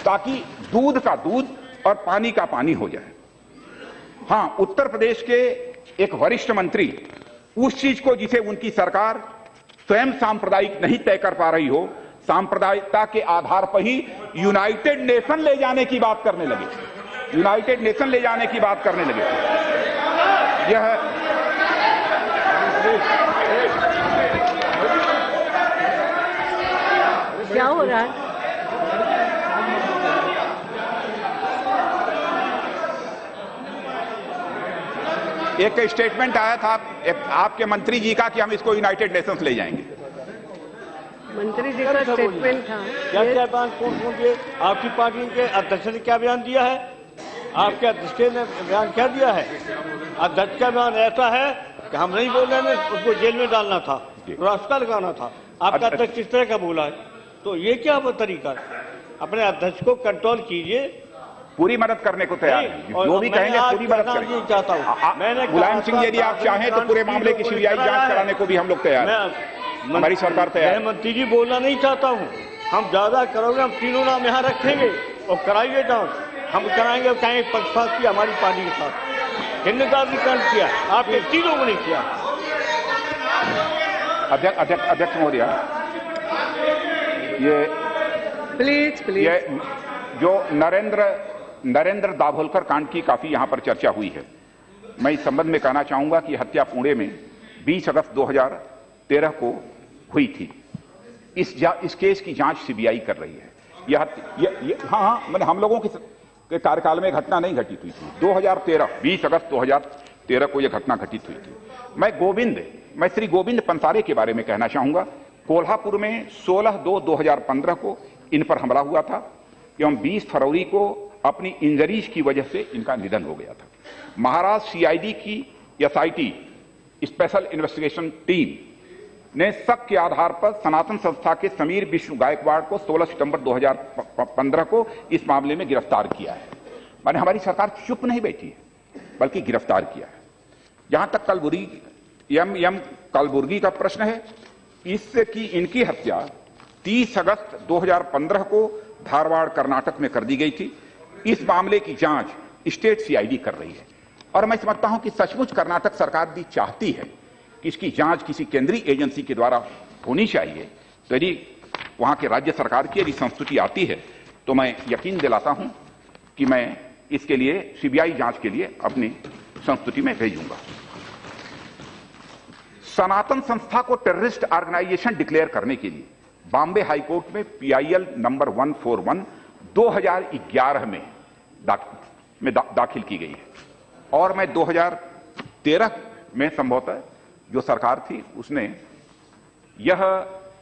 ताकि दूध का दूध और पानी का पानी हो जाए। हां, उत्तर प्रदेश के एक वरिष्ठ मंत्री उस चीज को जिसे उनकी सरकार स्वयं सांप्रदायिक नहीं तय कर पा रही हो, सांप्रदायिकता के आधार पर ही यूनाइटेड नेशन ले जाने की बात करने लगे, यूनाइटेड नेशन ले जाने की बात करने लगे। यह क्या हो रहा है? एक स्टेटमेंट आया था आपके मंत्री जी का कि हम इसको यूनाइटेड नेशंस ले जाएंगे। मंत्री जी का स्टेटमेंट था। क्या क्या बयान कौन दिए? आपकी पार्टी के अध्यक्ष ने क्या बयान दिया है? आपके अध्यक्ष ने बयान क्या दिया है? अध्यक्ष का बयान ऐसा है कि हम नहीं बोल रहे हैं, उसको जेल में डालना था, रास्ता लगाना था। आपका अध्यक्ष किस तरह का बोला है? तो ये क्या तरीका है? अपने अध्यक्ष को कंट्रोल कीजिए। पूरी मदद करने को तैयार है, जो भी कहेंगे पूरी मदद करेंगे। चाहता हूँ मुलायम सिंह, यदि आप चाहें तो पूरे मामले की सीबीआई जांच कराने को भी हम लोग तैयार हैं, हमारी सरकार तैयार है। मंत्री जी बोलना नहीं चाहता हूँ, हम ज्यादा करोगे, हम तीनों नाम यहाँ रखेंगे और कराइए जांच, हम कराएंगे। कहेंगे पक्षपात की हमारी पार्टी के साथ हिंदुत्वकांड किया, आपके तीनों को नहीं किया। अध्यक्ष महोदय, ये प्लीज ये जो नरेंद्र दाभोलकर कांड की काफी यहां पर चर्चा हुई है, मैं इस संबंध में कहना चाहूंगा कि हत्या पुणे में 20 अगस्त 2013 को हुई थी। इस केस की जांच सीबीआई कर रही है। मैंने हम लोगों के कार्यकाल में घटना नहीं घटित हुई थी। 2013 अगस्त 2013 को यह घटना घटित हुई थी। मैं श्री गोविंद पंसारे के बारे में कहना चाहूंगा। कोल्हापुर में 16/2/2015 को इन पर हमला हुआ था एवं 20 फरवरी को अपनी इंजरीज की वजह से इनका निधन हो गया था। महाराष्ट्र सीआईडी की एसआईटी स्पेशल इन्वेस्टिगेशन टीम ने शक के आधार पर सनातन संस्था के समीर विष्णु गायकवाड़ को 16 सितंबर 2015 को इस मामले में गिरफ्तार किया है। माने हमारी सरकार चुप नहीं बैठी है, बल्कि गिरफ्तार किया है। जहां तक कलबुर्गी का प्रश्न है, इससे कि इनकी हत्या 30 अगस्त 2015 को धारवाड़ कर्नाटक में कर दी गई थी। इस मामले की जांच स्टेट सीआईडी कर रही है और मैं समझता हूं कि सचमुच कर्नाटक सरकार भी चाहती है कि इसकी जांच किसी केंद्रीय एजेंसी के द्वारा होनी चाहिए। तो यदि वहां के राज्य सरकार की यदि संस्तुति आती है तो मैं यकीन दिलाता हूं कि मैं इसके लिए सीबीआई जांच के लिए अपनी संस्तुति में भेजूंगा। सनातन संस्था को टेररिस्ट ऑर्गेनाइजेशन डिक्लेयर करने के लिए बॉम्बे हाईकोर्ट में पीआईएल नंबर 141 2011 में दाखिल की गई है और मैं 2013 में संभवतः जो सरकार थी उसने यह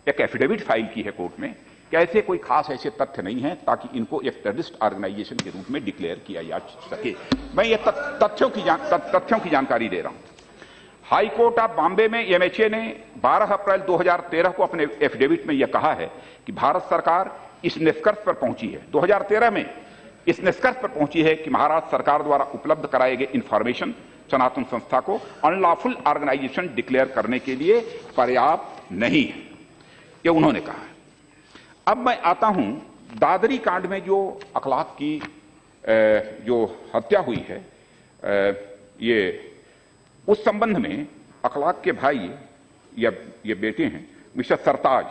एक एफिडेविट फाइल की है कोर्ट में कि ऐसे कोई खास ऐसे तथ्य नहीं है ताकि इनको एक टेररिस्ट ऑर्गेनाइजेशन के रूप में डिक्लेयर किया जा सके। मैं ये तथ्यों की जानकारी दे रहा हूं। हाई कोर्ट ऑफ बॉम्बे में एमएचए ने 12 अप्रैल 2013 को अपने एफिडेविट में यह कहा है कि भारत सरकार इस निष्कर्ष पर पहुंची है, 2013 में इस निष्कर्ष पर पहुंची है कि महाराष्ट्र सरकार द्वारा उपलब्ध कराए गए इंफॉर्मेशन सनातन संस्था को अनलॉफुल ऑर्गेनाइजेशन डिक्लेयर करने के लिए पर्याप्त नहीं है, यह उन्होंने कहा है। अब मैं आता हूं दादरी कांड में जो अखलाक की जो हत्या हुई है, ये उस संबंध में अखलाक के भाई या ये बेटे हैं मिस्टर सरताज,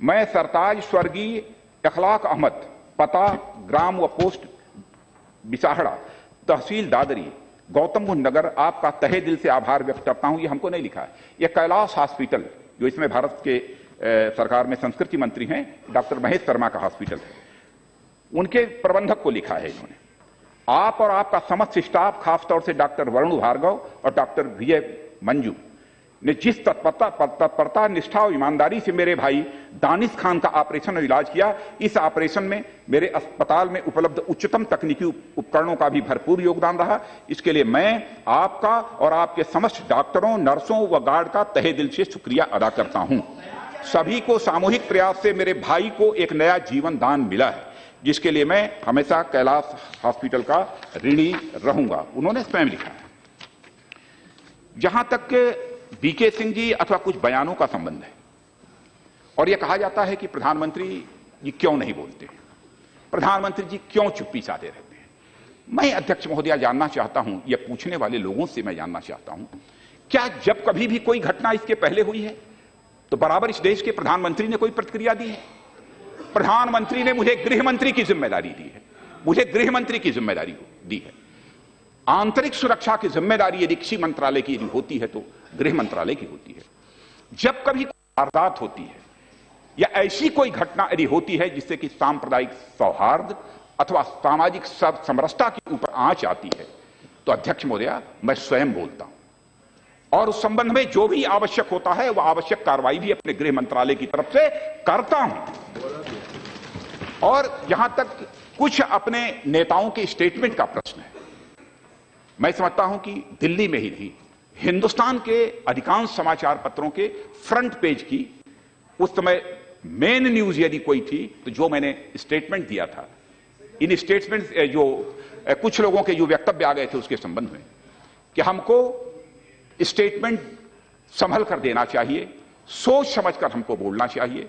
मैं सरताज स्वर्गीय अखलाक अहमद, पता ग्राम व पोस्ट बिसाहड़ा, तहसील दादरी, गौतम बुद्ध नगर, आपका तहे दिल से आभार व्यक्त करता हूं। ये हमको नहीं लिखा है, ये कैलाश हॉस्पिटल जो इसमें भारत के सरकार में संस्कृति मंत्री हैं डॉक्टर महेश शर्मा का हॉस्पिटल है, उनके प्रबंधक को लिखा है इन्होंने। आप और आपका समस्त स्टाफ, खासतौर से डॉक्टर वरुण भार्गव और डॉक्टर विजय मंजू ने जिस तत्परता, निष्ठा और ईमानदारी से मेरे भाई दानिश खान का ऑपरेशन और इलाज किया, इस ऑपरेशन में मेरे अस्पताल में उपलब्ध उच्चतम तकनीकी उपकरणों का भी भरपूर योगदान रहा। इसके लिए मैं आपका और आपके समस्त डॉक्टरों, नर्सों व गार्ड का तहे दिल से शुक्रिया अदा करता हूं। सभी को सामूहिक प्रयास से मेरे भाई को एक नया जीवन दान मिला है, जिसके लिए मैं हमेशा कैलाश हॉस्पिटल का ऋणी रहूंगा, उन्होंने स्वयं लिखा है। जहां तक बीके सिंह जी अथवा कुछ बयानों का संबंध है, और यह कहा जाता है कि प्रधानमंत्री जी क्यों नहीं बोलते, प्रधानमंत्री जी क्यों चुप्पी साधे रहते हैं, मैं अध्यक्ष महोदय जानना चाहता हूं, यह पूछने वाले लोगों से मैं जानना चाहता हूं, क्या जब कभी भी कोई घटना इसके पहले हुई है तो बराबर इस देश के प्रधानमंत्री ने कोई प्रतिक्रिया दी है? प्रधानमंत्री ने मुझे गृह मंत्री की जिम्मेदारी दी है, मुझे गृह मंत्री की जिम्मेदारी दी है। आंतरिक सुरक्षा की जिम्मेदारी यदि किसी मंत्रालय की यदि होती है तो गृह मंत्रालय की होती है। जब कभी वारदात होती है या ऐसी कोई घटना यदि होती है जिससे कि सांप्रदायिक सौहार्द अथवा सामाजिक समरसता के ऊपर आंच आती है, तो अध्यक्ष महोदय मैं स्वयं बोलता हूं और उस संबंध में जो भी आवश्यक होता है वह आवश्यक कार्रवाई भी अपने गृह मंत्रालय की तरफ से करता हूं। और जहां तक कुछ अपने नेताओं के स्टेटमेंट का प्रश्न है, मैं समझता हूं कि दिल्ली में ही नहीं, हिंदुस्तान के अधिकांश समाचार पत्रों के फ्रंट पेज की उस समय मेन न्यूज यदि कोई थी तो जो मैंने स्टेटमेंट दिया था, इन स्टेटमेंट जो कुछ लोगों के जो वक्तव्य आ गए थे उसके संबंध में कि हमको स्टेटमेंट संभल कर देना चाहिए, सोच समझकर हमको बोलना चाहिए,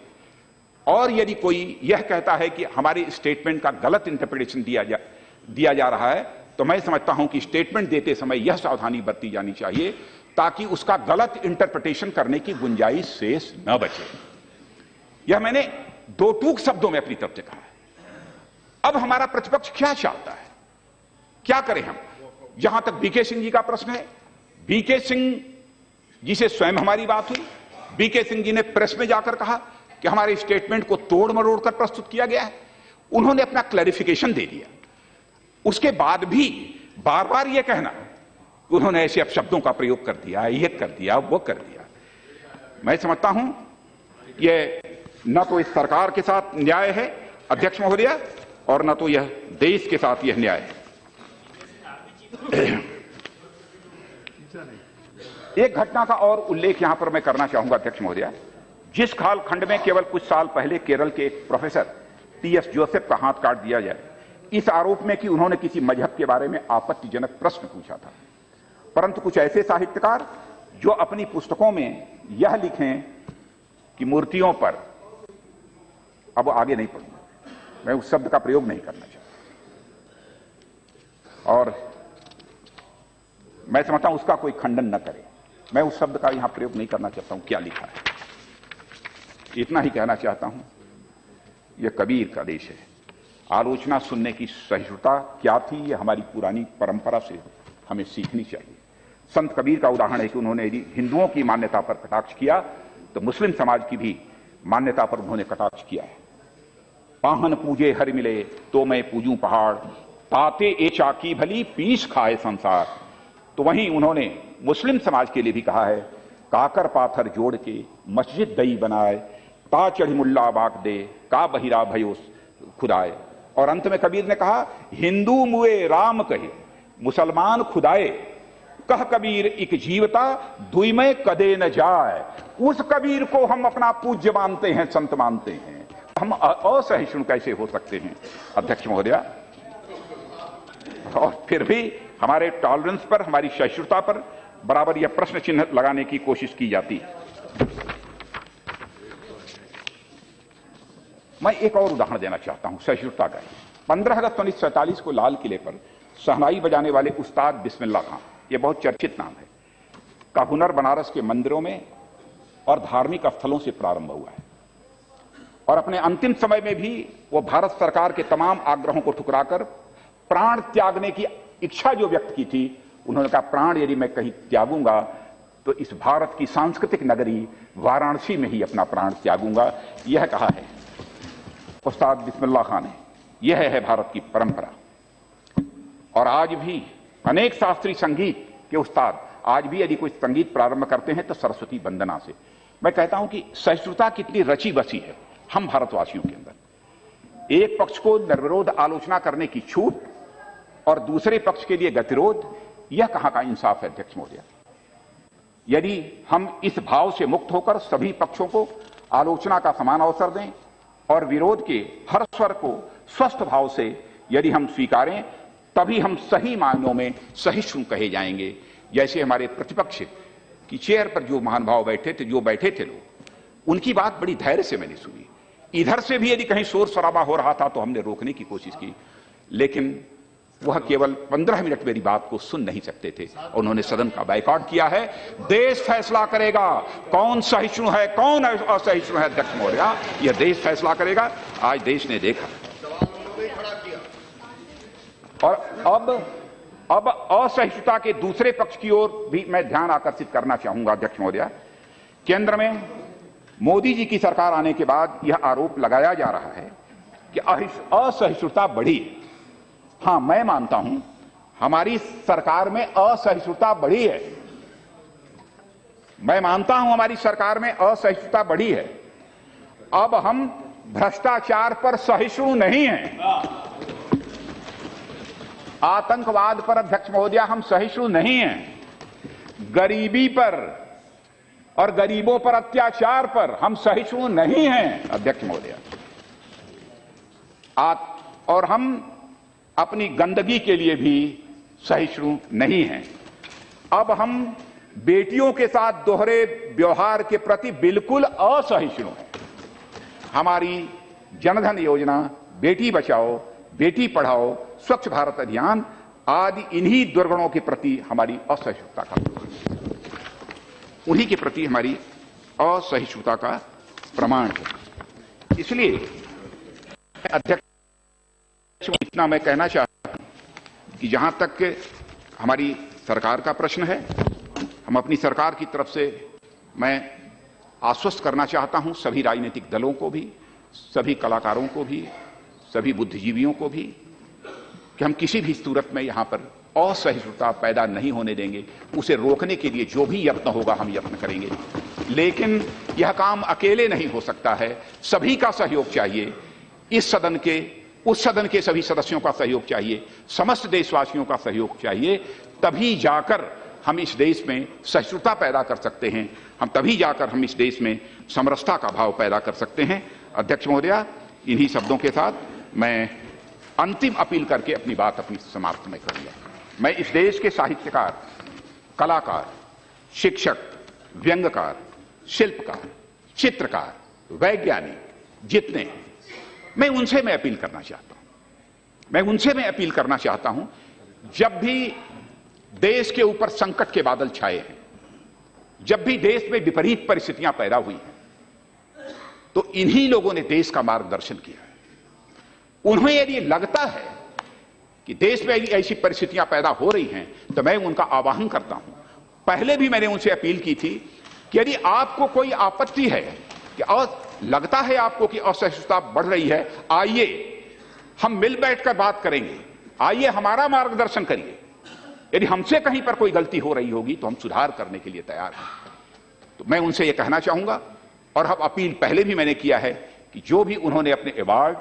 और यदि कोई यह कहता है कि हमारे स्टेटमेंट का गलत इंटरप्रिटेशन दिया जा रहा है तो मैं समझता हूं कि स्टेटमेंट देते समय यह सावधानी बरती जानी चाहिए ताकि उसका गलत इंटरप्रिटेशन करने की गुंजाइश शेष न बचे। यह मैंने दो टूक शब्दों में अपनी तरफ से कहा है। अब हमारा प्रतिपक्ष क्या चाहता है, क्या करें हम? जहां तक बीके सिंह जी का प्रश्न है, बीके सिंह जी से स्वयं हमारी बात हुई, बीके सिंह जी ने प्रेस में जाकर कहा कि हमारे स्टेटमेंट को तोड़ मरोड़ कर प्रस्तुत किया गया है, उन्होंने अपना क्लैरिफिकेशन दे दिया। उसके बाद भी बार बार यह कहना उन्होंने ऐसे अपशब्दों का प्रयोग कर दिया, यह कर दिया, वो कर दिया, मैं समझता हूं यह न तो इस सरकार के साथ न्याय है अध्यक्ष महोदय और न तो यह देश के साथ यह न्याय है। एक घटना का और उल्लेख यहां पर मैं करना चाहूंगा अध्यक्ष महोदय। जिस कालखंड में केवल कुछ साल पहले केरल के एक प्रोफेसर टी.एस. जोसेफ का हाथ काट दिया जाए, इस आरोप में कि उन्होंने किसी मजहब के बारे में आपत्तिजनक प्रश्न पूछा था, परंतु कुछ ऐसे साहित्यकार जो अपनी पुस्तकों में यह लिखें कि मूर्तियों पर, अब आगे नहीं पढ़ूंगा, मैं उस शब्द का प्रयोग नहीं करना चाहता, और मैं समझता हूं उसका कोई खंडन न करे, मैं उस शब्द का यहां प्रयोग नहीं करना चाहता हूं क्या लिखा है, इतना ही कहना चाहता हूं। यह कबीर का देश है, आलोचना सुनने की सहिष्णुता क्या थी यह हमारी पुरानी परंपरा से हमें सीखनी चाहिए। संत कबीर का उदाहरण है कि उन्होंने यदि हिंदुओं की मान्यता पर कटाक्ष किया तो मुस्लिम समाज की भी मान्यता पर उन्होंने कटाक्ष किया है। पाहन पूजे हर मिले तो मैं पूजूं पहाड़, ताते ए चाकी भली पीस खाए संसार। तो वहीं उन्होंने मुस्लिम समाज के लिए भी कहा है, काकर पाथर जोड़ के मस्जिद दई बनाए, ता चढ़ी मुल्ला बाक दे का बहिरा भयो खुदाए। और अंत में कबीर ने कहा, हिंदू मुए राम कहे मुसलमान खुदाए, कह कबीर एक जीवता दुई में कदे न जाए। उस कबीर को हम अपना पूज्य मानते हैं, संत मानते हैं, हम असहिष्णु कैसे हो सकते हैं अध्यक्ष महोदय? और फिर भी हमारे टॉलरेंस पर, हमारी सहिष्णुता पर बराबर यह प्रश्न चिन्ह लगाने की कोशिश की जाती है। मैं एक और उदाहरण देना चाहता हूं सहिष्णुता का। 15 अगस्त 1947 को लाल किले पर शहनाई बजाने वाले उस्ताद बिस्मिल्लाह खां, यह बहुत चर्चित नाम है, का हुनर बनारस के मंदिरों में और धार्मिक स्थलों से प्रारंभ हुआ है, और अपने अंतिम समय में भी वो भारत सरकार के तमाम आग्रहों को ठुकराकर प्राण त्यागने की इच्छा जो व्यक्त की थी, उन्होंने कहा प्राण यदि मैं कहीं त्यागूंगा तो इस भारत की सांस्कृतिक नगरी वाराणसी में ही अपना प्राण त्यागूंगा, यह कहा है उस्ताद बिस्मिल्लाह खां ने। यह है भारत की परंपरा। और आज भी अनेक शास्त्रीय संगीत के उस्ताद आज भी यदि कोई संगीत प्रारंभ करते हैं तो सरस्वती वंदना से। मैं कहता हूं कि सहिष्णुता कितनी रची बसी है हम भारतवासियों के अंदर। एक पक्ष को निर्विरोध आलोचना करने की छूट और दूसरे पक्ष के लिए गतिरोध, यह कहां का इंसाफ है अध्यक्ष महोदय? यदि हम इस भाव से मुक्त होकर सभी पक्षों को आलोचना का समान अवसर दें और विरोध के हर स्वर को स्वस्थ भाव से यदि हम स्वीकारें तभी हम सही मायनों में सहिष्णु कहे जाएंगे। जैसे हमारे प्रतिपक्ष की चेयर पर जो महानुभाव बैठे थे लोग, उनकी बात बड़ी धैर्य से मैंने सुनी। इधर से भी यदि कहीं शोर शराबा हो रहा था तो हमने रोकने की कोशिश की, लेकिन वह केवल 15 मिनट मेरी बात को सुन नहीं सकते थे और उन्होंने सदन का बायकॉट किया है। देश फैसला करेगा कौन सहिष्णु है कौन असहिष्णु है अध्यक्ष महोदय, यह देश फैसला करेगा। आज देश ने देखा। और अब असहिष्णुता के दूसरे पक्ष की ओर भी मैं ध्यान आकर्षित करना चाहूंगा अध्यक्ष महोदय। केंद्र में मोदी जी की सरकार आने के बाद यह आरोप लगाया जा रहा है कि असहिष्णुता बढ़ी। हां, मैं मानता हूं हमारी सरकार में असहिष्णुता बढ़ी है। मैं मानता हूं हमारी सरकार में असहिष्णुता बढ़ी है। अब हम भ्रष्टाचार पर सहिष्णु नहीं हैं, आतंकवाद पर अध्यक्ष महोदय हम सहिष्णु नहीं हैं, गरीबी पर और गरीबों पर अत्याचार पर हम सहिष्णु नहीं हैं अध्यक्ष महोदय। और हम अपनी गंदगी के लिए भी सहिष्णु नहीं हैं। अब हम बेटियों के साथ दोहरे व्यवहार के प्रति बिल्कुल असहिष्णु हैं। हमारी जनधन योजना, बेटी बचाओ बेटी पढ़ाओ, स्वच्छ भारत अभियान आदि इन्हीं दुर्गुणों के प्रति हमारी असहिष्णुता का, उन्हीं के प्रति हमारी असहिष्णुता का प्रमाण है। इसलिए अध्यक्ष इतना मैं कहना चाहता हूं कि जहां तक हमारी सरकार का प्रश्न है, हम अपनी सरकार की तरफ से मैं आश्वस्त करना चाहता हूं सभी राजनीतिक दलों को भी, सभी कलाकारों को भी, सभी बुद्धिजीवियों को भी कि हम किसी भी सूरत में यहां पर असहिष्णुता पैदा नहीं होने देंगे। उसे रोकने के लिए जो भी यत्न होगा हम यत्न करेंगे, लेकिन यह काम अकेले नहीं हो सकता है। सभी का सहयोग चाहिए, इस सदन के उस सदन के सभी सदस्यों का सहयोग चाहिए, समस्त देशवासियों का सहयोग चाहिए। तभी जाकर हम इस देश में सहिष्णुता पैदा कर सकते हैं, हम तभी जाकर हम इस देश में समरसता का भाव पैदा कर सकते हैं। अध्यक्ष महोदय, इन्हीं शब्दों के साथ मैं अंतिम अपील करके अपनी बात अपनी समाप्त में करूंगा। मैं इस देश के साहित्यकार, कलाकार, शिक्षक, व्यंग्यकार, शिल्पकार, चित्रकार, वैज्ञानिक जितने हैं, मैं उनसे अपील करना चाहता हूं। जब भी देश के ऊपर संकट के बादल छाए हैं, जब भी देश में विपरीत परिस्थितियां पैदा हुई हैं, तो इन्हीं लोगों ने देश का मार्गदर्शन किया है। उन्हें यदि लगता है कि देश में ऐसी परिस्थितियां पैदा हो रही हैं, तो मैं उनका आह्वान करता हूं। पहले भी मैंने उनसे अपील की थी कि यदि आपको कोई आपत्ति है कि लगता है आपको कि असहिष्णुता बढ़ रही है, आइए हम मिल बैठकर बात करेंगे, आइए हमारा मार्गदर्शन करिए। यदि हमसे कहीं पर कोई गलती हो रही होगी तो हम सुधार करने के लिए तैयार हैं। तो मैं उनसे यह कहना चाहूंगा, और हम अपील पहले भी मैंने किया है कि जो भी उन्होंने अपने अवार्ड,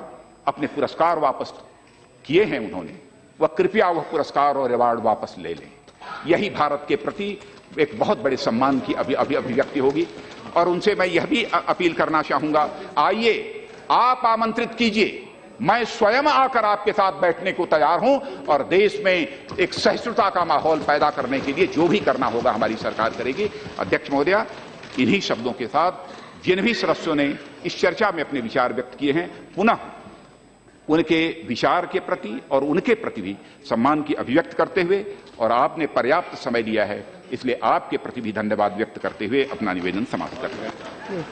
अपने पुरस्कार वापस किए हैं उन्होंने, वह कृपया वह पुरस्कार और अवार्ड वापस ले लें। यही भारत के प्रति एक बहुत बड़े सम्मान की अभिव्यक्ति होगी। और उनसे मैं यह भी अपील करना चाहूंगा, आइए आप आमंत्रित कीजिए, मैं स्वयं आकर आपके साथ बैठने को तैयार हूं और देश में एक सहिष्णुता का माहौल पैदा करने के लिए जो भी करना होगा हमारी सरकार करेगी। अध्यक्ष महोदय, इन्हीं शब्दों के साथ जिन भी सदस्यों ने इस चर्चा में अपने विचार व्यक्त किए हैं, पुनः उनके विचार के प्रति और उनके प्रति भी सम्मान की अभिव्यक्त करते हुए, और आपने पर्याप्त समय दिया है इसलिए आपके प्रति भी धन्यवाद व्यक्त करते हुए अपना निवेदन समाप्त करते हैं।